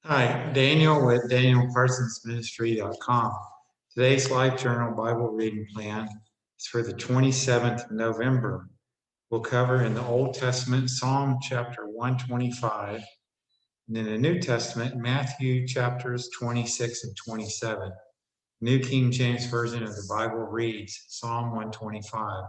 Hi, Daniel with DanielParsonsMinistry.com. Today's Life Journal Bible reading plan is for the 27th of November. We'll cover in the Old Testament Psalm chapter 125, and in the New Testament, Matthew chapters 26 and 27. New King James Version of the Bible reads Psalm 125.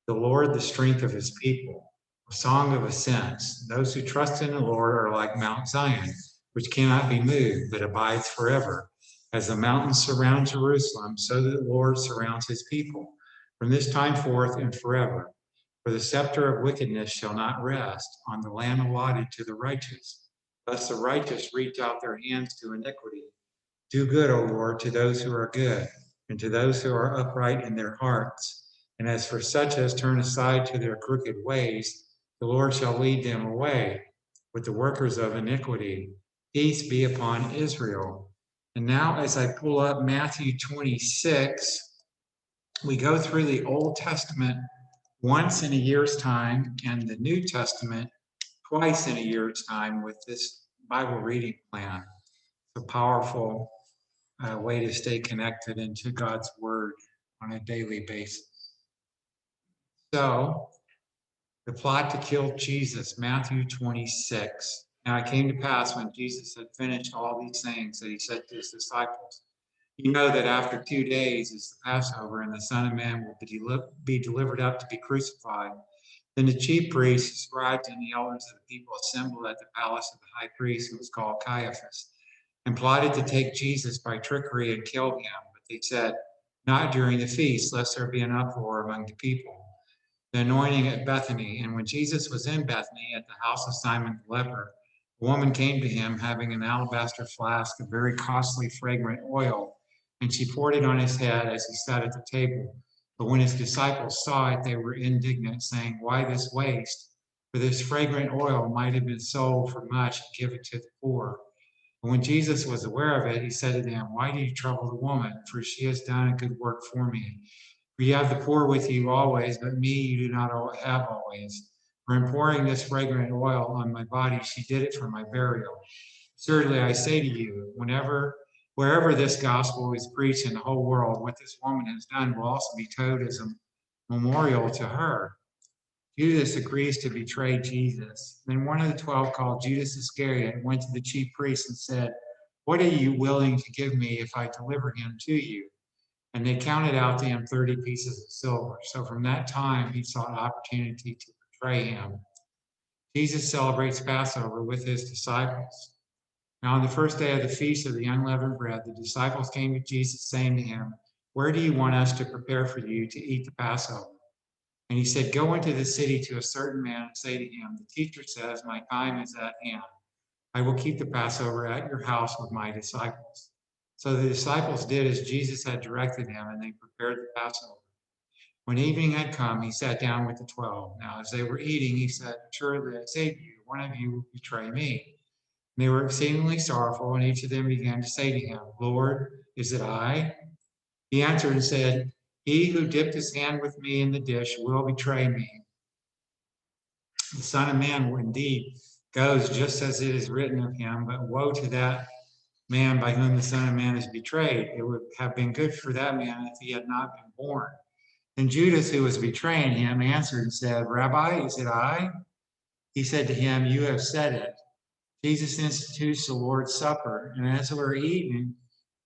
The Lord, the strength of his people, a song of ascents. Those who trust in the Lord are like Mount Zion, which cannot be moved, but abides forever. As the mountains surround Jerusalem, so the Lord surrounds his people, from this time forth and forever. For the scepter of wickedness shall not rest on the land allotted to the righteous, lest the righteous reach out their hands to iniquity. Do good, O Lord, to those who are good, and to those who are upright in their hearts. And as for such as turn aside to their crooked ways, the Lord shall lead them away with the workers of iniquity. Peace be upon Israel. And now, as I pull up Matthew 26, we go through the Old Testament once in a year's time and the New Testament twice in a year's time with this Bible reading plan. It's a powerful way to stay connected into God's Word on a daily basis. So, the plot to kill Jesus, Matthew 26. Now it came to pass when Jesus had finished all these things that he said to his disciples, "You know that after 2 days is the Passover, and the Son of Man will be delivered up to be crucified." Then the chief priests, the scribes, and the elders of the people assembled at the palace of the high priest, who was called Caiaphas, and plotted to take Jesus by trickery and kill him. But they said, "Not during the feast, lest there be an uproar among the people." The anointing at Bethany. And when Jesus was in Bethany at the house of Simon the leper, a woman came to him having an alabaster flask of very costly fragrant oil, and she poured it on his head as he sat at the table. But when his disciples saw it, they were indignant, saying, "Why this waste? For this fragrant oil might have been sold for much and given to the poor." And when Jesus was aware of it, he said to them, "Why do you trouble the woman? For she has done a good work for me. For you have the poor with you always, but me you do not have always. For in pouring this fragrant oil on my body, she did it for my burial. Certainly I say to you, wherever this gospel is preached in the whole world, what this woman has done will also be told as a memorial to her." Judas agrees to betray Jesus. Then one of the 12, called Judas Iscariot, went to the chief priests and said, "What are you willing to give me if I deliver him to you?" And they counted out to him 30 pieces of silver. So from that time, he sought opportunity to betray him. Jesus celebrates Passover with his disciples. Now, on the first day of the feast of the unleavened bread, the disciples came to Jesus, saying to him, "Where do you want us to prepare for you to eat the Passover?" And he said, "Go into the city to a certain man and say to him, 'The teacher says, my time is at hand. I will keep the Passover at your house with my disciples.'" So the disciples did as Jesus had directed them, and they prepared the Passover. When evening had come, he sat down with the 12. Now, as they were eating, he said, "Surely I say to you, one of you will betray me." And they were exceedingly sorrowful, and each of them began to say to him, "Lord, is it I?" He answered and said, "He who dipped his hand with me in the dish will betray me. The Son of Man will indeed goes just as it is written of him, but woe to that man by whom the Son of Man is betrayed. It would have been good for that man if he had not been born." And Judas, who was betraying him, answered and said, "Rabbi, is it I?" He said to him, "You have said it." Jesus institutes the Lord's Supper, and as they were eating,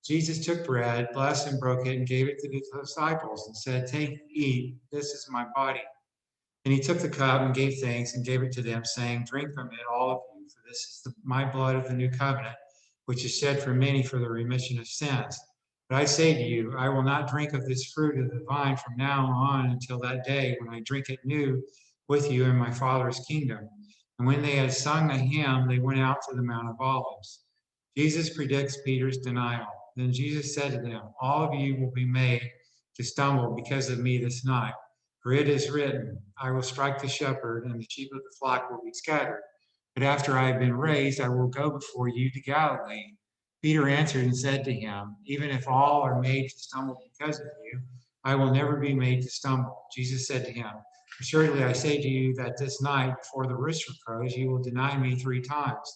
Jesus took bread, blessed and broke it, and gave it to the disciples, and said, "Take, eat, this is my body." And he took the cup and gave thanks and gave it to them, saying, "Drink from it, all of you, for this is my blood of the new covenant, which is shed for many for the remission of sins. But I say to you, I will not drink of this fruit of the vine from now on until that day when I drink it new with you in my Father's kingdom." And when they had sung a hymn, they went out to the Mount of Olives. Jesus predicts Peter's denial. Then Jesus said to them, "All of you will be made to stumble because of me this night. For it is written, I will strike the shepherd, and the sheep of the flock will be scattered. But after I have been raised, I will go before you to Galilee." Peter answered and said to him, "Even if all are made to stumble because of you, I will never be made to stumble." Jesus said to him, "Assuredly I say to you that this night, before the rooster crows, you will deny me 3 times."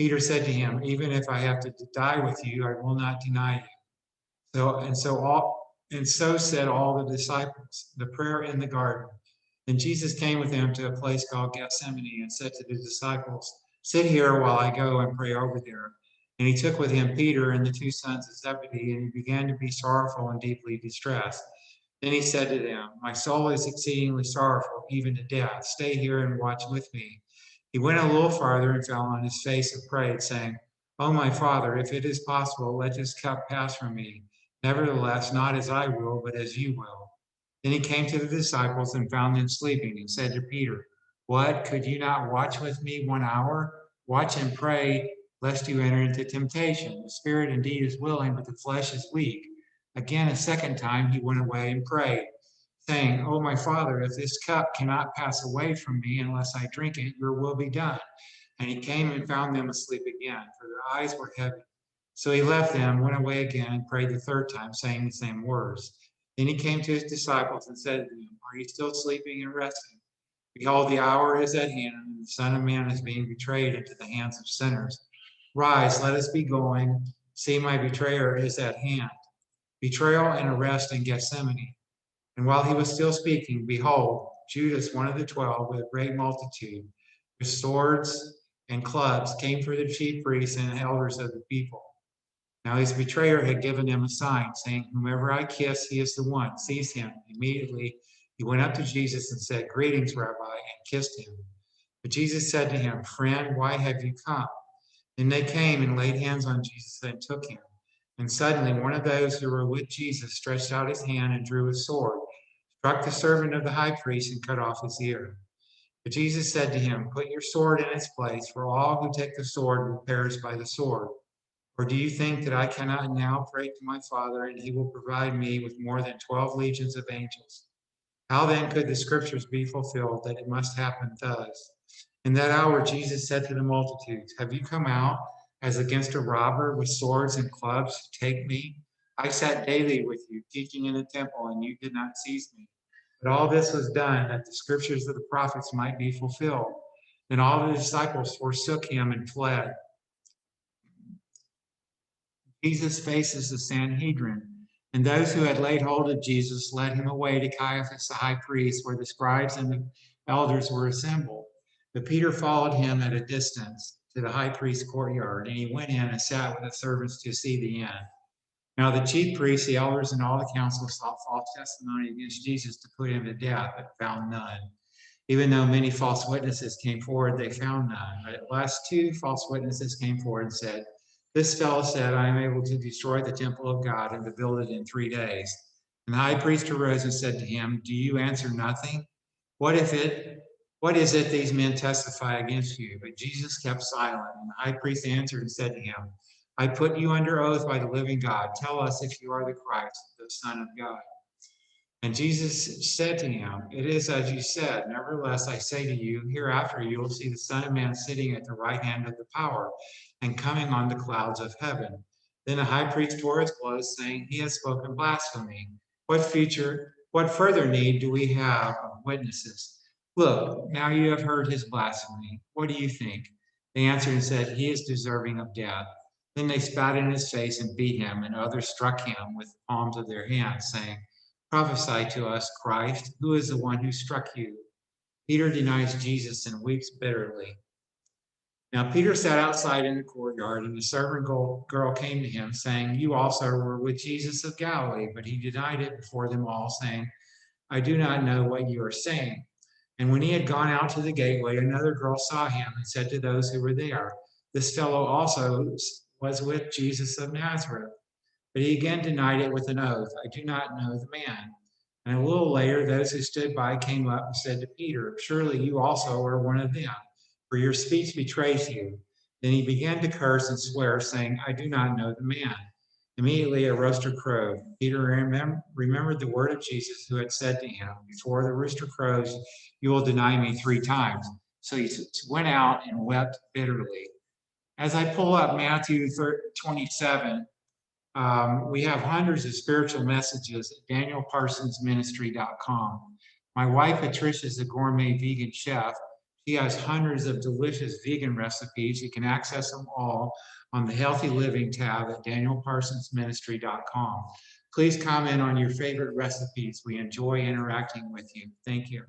Peter said to him, even if I have to die with you, I will not deny you. So said all the disciples. The prayer in the garden. And Jesus came with them to a place called Gethsemane and said to the disciples, sit here while I go and pray over there. And he took with him Peter and the two sons of Zebedee, and he began to be sorrowful and deeply distressed. Then he said to them, my soul is exceedingly sorrowful, even to death. Stay here and watch with me. He went a little farther and fell on his face and prayed, saying, oh, my Father, if it is possible, let this cup pass from me. Nevertheless, not as I will, but as you will. Then he came to the disciples and found them sleeping and said to Peter, what, could you not watch with me 1 hour? Watch and pray, lest you enter into temptation. The spirit indeed is willing, but the flesh is weak. Again, a second time, he went away and prayed, saying, oh, my Father, if this cup cannot pass away from me unless I drink it, your will be done. And he came and found them asleep again, for their eyes were heavy. So he left them, went away again, and prayed the third time, saying the same words. Then he came to his disciples and said to them, are you still sleeping and resting? Behold, the hour is at hand, and the Son of Man is being betrayed into the hands of sinners. Rise, let us be going. See, my betrayer is at hand. Betrayal and arrest in Gethsemane. And while he was still speaking, behold, Judas, one of the 12, with a great multitude, with swords and clubs, came for the chief priests and elders of the people. Now his betrayer had given him a sign, saying, whomever I kiss, he is the one. Seize him. Immediately he went up to Jesus and said, greetings, Rabbi, and kissed him. But Jesus said to him, friend, why have you come? Then they came and laid hands on Jesus and took him. And suddenly one of those who were with Jesus stretched out his hand and drew his sword, struck the servant of the high priest, and cut off his ear. But Jesus said to him, put your sword in its place, for all who take the sword will perish by the sword. Or do you think that I cannot now pray to my Father, and he will provide me with more than 12 legions of angels? How then could the scriptures be fulfilled that it must happen thus? In that hour, Jesus said to the multitudes, have you come out as against a robber with swords and clubs to take me? I sat daily with you, teaching in the temple, and you did not seize me. But all this was done that the scriptures of the prophets might be fulfilled. Then all the disciples forsook him and fled. Jesus faces the Sanhedrin, and those who had laid hold of Jesus led him away to Caiaphas the high priest, where the scribes and the elders were assembled. But Peter followed him at a distance to the high priest's courtyard, and he went in and sat with the servants to see the end. Now the chief priests, the elders, and all the council sought false testimony against Jesus to put him to death, but found none. Even though many false witnesses came forward, they found none. But at last 2 false witnesses came forward and said, this fellow said, I am able to destroy the temple of God and to build it in 3 days. And the high priest arose and said to him, do you answer nothing? What is it these men testify against you? But Jesus kept silent. And the high priest answered and said to him, I put you under oath by the living God. Tell us if you are the Christ, the Son of God. And Jesus said to him, it is as you said. Nevertheless, I say to you, hereafter you will see the Son of Man sitting at the right hand of the power and coming on the clouds of heaven. Then the high priest tore his clothes, saying, he has spoken blasphemy. What further need do we have of witnesses? Look, now you have heard his blasphemy. What do you think? They answered and said, he is deserving of death. Then they spat in his face and beat him, and others struck him with the palms of their hands, saying, prophesy to us, Christ, who is the one who struck you? Peter denies Jesus and weeps bitterly. Now Peter sat outside in the courtyard, and the servant girl came to him, saying, you also were with Jesus of Galilee. But he denied it before them all, saying, I do not know what you are saying. And when he had gone out to the gateway, another girl saw him and said to those who were there, this fellow also was with Jesus of Nazareth. But he again denied it with an oath, I do not know the man. And a little later, those who stood by came up and said to Peter, surely you also are one of them, for your speech betrays you. Then he began to curse and swear, saying, I do not know the man. Immediately a rooster crowed. Peter remembered the word of Jesus, who had said to him, before the rooster crows, you will deny me 3 times. So he went out and wept bitterly. As I pull up Matthew 27, we have hundreds of spiritual messages at danielparsonsministry.com. My wife, Patricia, is a gourmet vegan chef. She has hundreds of delicious vegan recipes. You can access them all on the Healthy Living tab at danielparsonsministry.com. Please comment on your favorite recipes. We enjoy interacting with you. Thank you.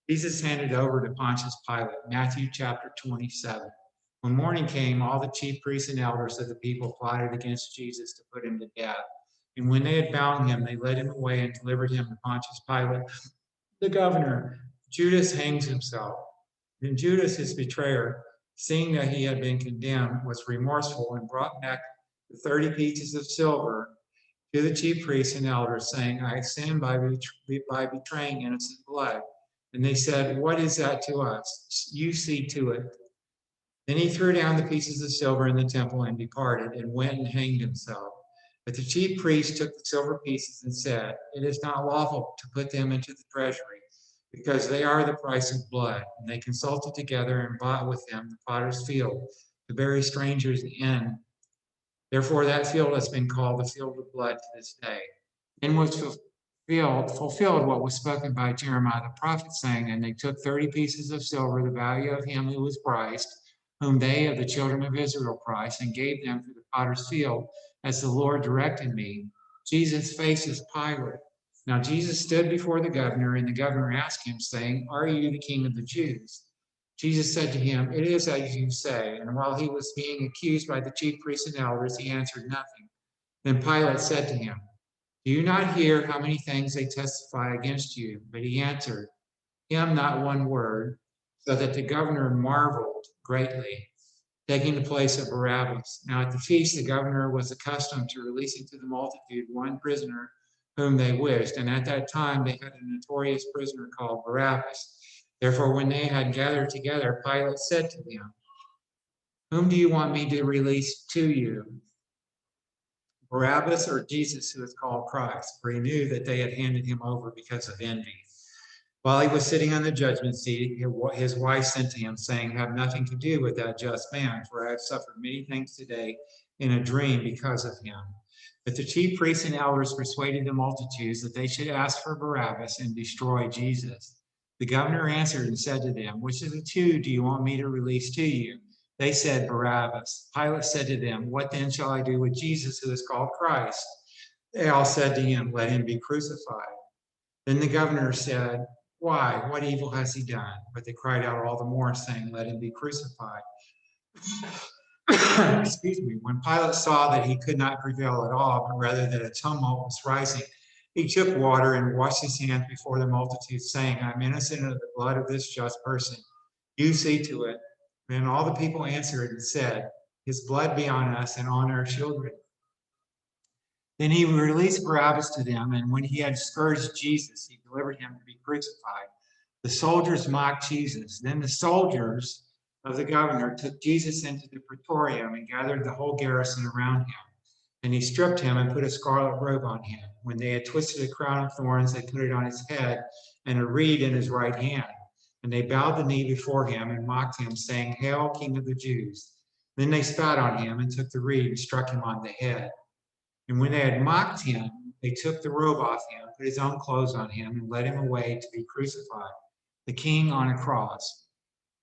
Jesus handed over to Pontius Pilate, Matthew chapter 27. When morning came, all the chief priests and elders of the people plotted against Jesus to put him to death. And when they had bound him, they led him away and delivered him to Pontius Pilate, the governor. Judas hangs himself. Then Judas, his betrayer, seeing that he had been condemned, was remorseful and brought back the 30 pieces of silver to the chief priests and elders, saying, I sinned by betraying innocent blood. And they said, what is that to us? You see to it. Then he threw down the pieces of silver in the temple and departed and went and hanged himself. But the chief priests took the silver pieces and said, it is not lawful to put them into the treasury, because they are the price of blood. And they consulted together and bought with them the potter's field to bury strangers in. Therefore that field has been called the field of blood to this day. And was fulfilled what was spoken by Jeremiah the prophet, saying, and they took 30 pieces of silver, the value of him who was priced, whom they of the children of Israel priced, and gave them for the potter's field, as the Lord directed me. Jesus faces Pilate. Now Jesus stood before the governor, and the governor asked him, saying, are you the king of the Jews? Jesus said to him, it is as you say. And while he was being accused by the chief priests and elders, he answered nothing. Then Pilate said to him, do you not hear how many things they testify against you? But he answered him not one word, so that the governor marveled greatly, taking the place of Barabbas. Now at the feast, the governor was accustomed to releasing to the multitude one prisoner whom they wished. And at that time, they had a notorious prisoner called Barabbas. Therefore, when they had gathered together, Pilate said to them, whom do you want me to release to you? Barabbas or Jesus, who is called Christ? For he knew that they had handed him over because of envy. While he was sitting on the judgment seat, his wife sent to him, saying, have nothing to do with that just man, for I have suffered many things today in a dream because of him. But the chief priests and elders persuaded the multitudes that they should ask for Barabbas and destroy Jesus. The governor answered and said to them, which of the two do you want me to release to you? They said, Barabbas. Pilate said to them, what then shall I do with Jesus, who is called Christ? They all said to him, let him be crucified. Then the governor said, why? What evil has he done? But they cried out all the more, saying, let him be crucified. Excuse me. When Pilate saw that he could not prevail at all, but rather that a tumult was rising, he took water and washed his hands before the multitude, saying, I'm innocent of the blood of this just person. You see to it. And all the people answered and said, his blood be on us and on our children. Then he released Barabbas to them, and when he had scourged Jesus, he delivered him to be crucified. The soldiers mocked Jesus. Then the soldiers of the governor took Jesus into the praetorium and gathered the whole garrison around him. And he stripped him and put a scarlet robe on him. When they had twisted a crown of thorns, they put it on his head and a reed in his right hand. And they bowed the knee before him and mocked him, saying, Hail, King of the Jews. Then they spat on him and took the reed and struck him on the head. And when they had mocked him, they took the robe off him, put his own clothes on him, and led him away to be crucified, the king on a cross.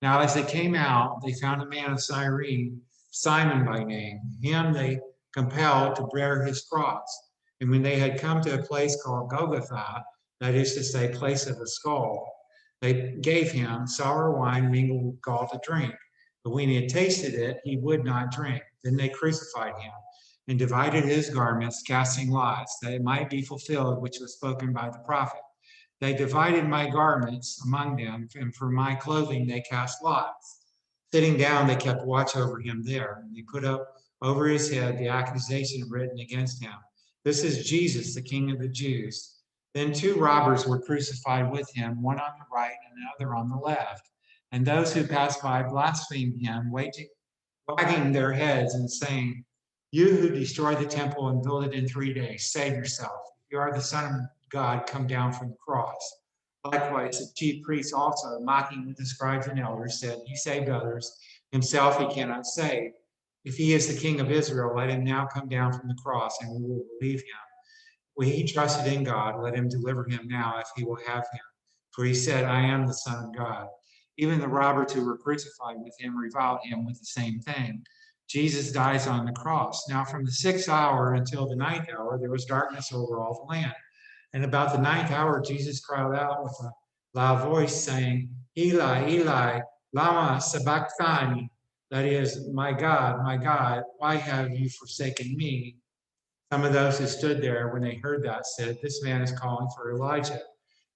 Now as they came out, they found a man of Cyrene, Simon by name. Him they compelled to bear his cross. And when they had come to a place called Golgotha, that is to say, place of a skull, they gave him sour wine mingled with gall to drink. But when he had tasted it, he would not drink. Then they crucified him and divided his garments, casting lots, that it might be fulfilled which was spoken by the prophet. They divided my garments among them, and for my clothing they cast lots. Sitting down, they kept watch over him there, and they put up over his head the accusation written against him. This is Jesus, the King of the Jews. Then two robbers were crucified with him, one on the right and the other on the left. And those who passed by blasphemed him, wagging their heads and saying, you who destroy the temple and build it in 3 days, save yourself. If you are the Son of God, come down from the cross. Likewise, the chief priests also, mocking with the scribes and elders, said, he saved others, himself he cannot save. If he is the King of Israel, let him now come down from the cross, and we will believe him. When he trusted in God, let him deliver him now if he will have him. For he said, I am the Son of God. Even the robbers who were crucified with him reviled him with the same thing. Jesus dies on the cross. Now, from the 6th hour until the 9th hour, there was darkness over all the land. And about the 9th hour, Jesus cried out with a loud voice, saying, Eli, Eli, lama sabachthani. That is, my God, why have you forsaken me? Some of those who stood there when they heard that said, this man is calling for Elijah.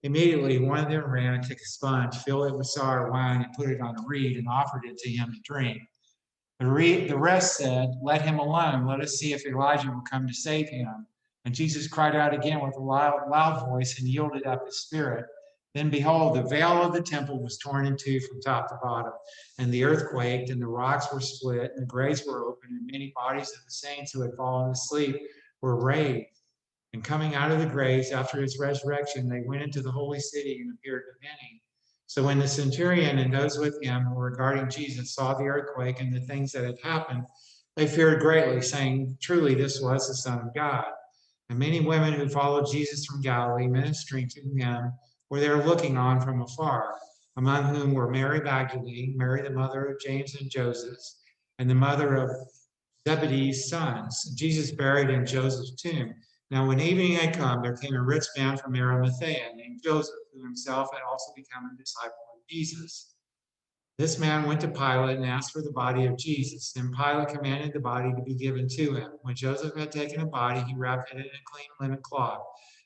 Immediately, one of them ran and took a sponge, filled it with sour wine, and put it on a reed and offered it to him to drink. The rest said, let him alone. Let us see if Elijah will come to save him. And Jesus cried out again with a loud voice and yielded up his spirit. Then behold, the veil of the temple was torn in two from top to bottom, and the earth quaked, and the rocks were split, and the graves were opened, and many bodies of the saints who had fallen asleep were raised. And coming out of the graves after his resurrection, they went into the holy city and appeared to many. So when the centurion and those with him regarding Jesus saw the earthquake and the things that had happened, they feared greatly, saying, truly, this was the Son of God. And many women who followed Jesus from Galilee, ministering to him, were there looking on from afar, among whom were Mary Magdalene, Mary the mother of James and Joseph, and the mother of Zebedee's sons. Jesus buried in Joseph's tomb. Now, when evening had come, there came a rich man from Arimathea named Joseph, who himself had also become a disciple of Jesus. This man went to Pilate and asked for the body of Jesus. Then Pilate commanded the body to be given to him. When Joseph had taken a body, he wrapped it in a clean linen cloth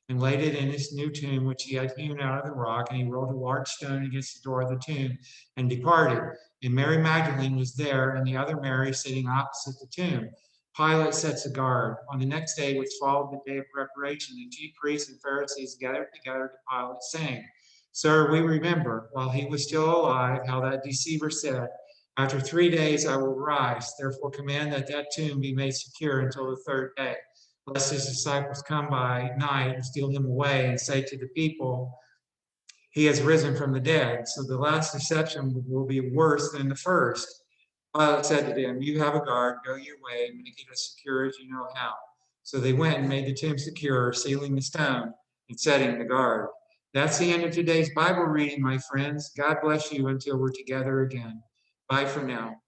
and laid it in his new tomb, which he had hewn out of the rock. And he rolled a large stone against the door of the tomb and departed. And Mary Magdalene was there, and the other Mary sitting opposite the tomb. Pilate sets a guard. On the next day, which followed the day of preparation, the chief priests and Pharisees gathered together to Pilate, saying, Sir, we remember, while he was still alive, how that deceiver said, after 3 days I will rise. Therefore command that that tomb be made secure until the 3rd day, lest his disciples come by night and steal him away and say to the people, he has risen from the dead. So the last deception will be worse than the first. Pilate said to them, you have a guard, go your way, and make it as secure as you know how. So they went and made the tomb secure, sealing the stone and setting the guard. That's the end of today's Bible reading, my friends. God bless you until we're together again. Bye for now.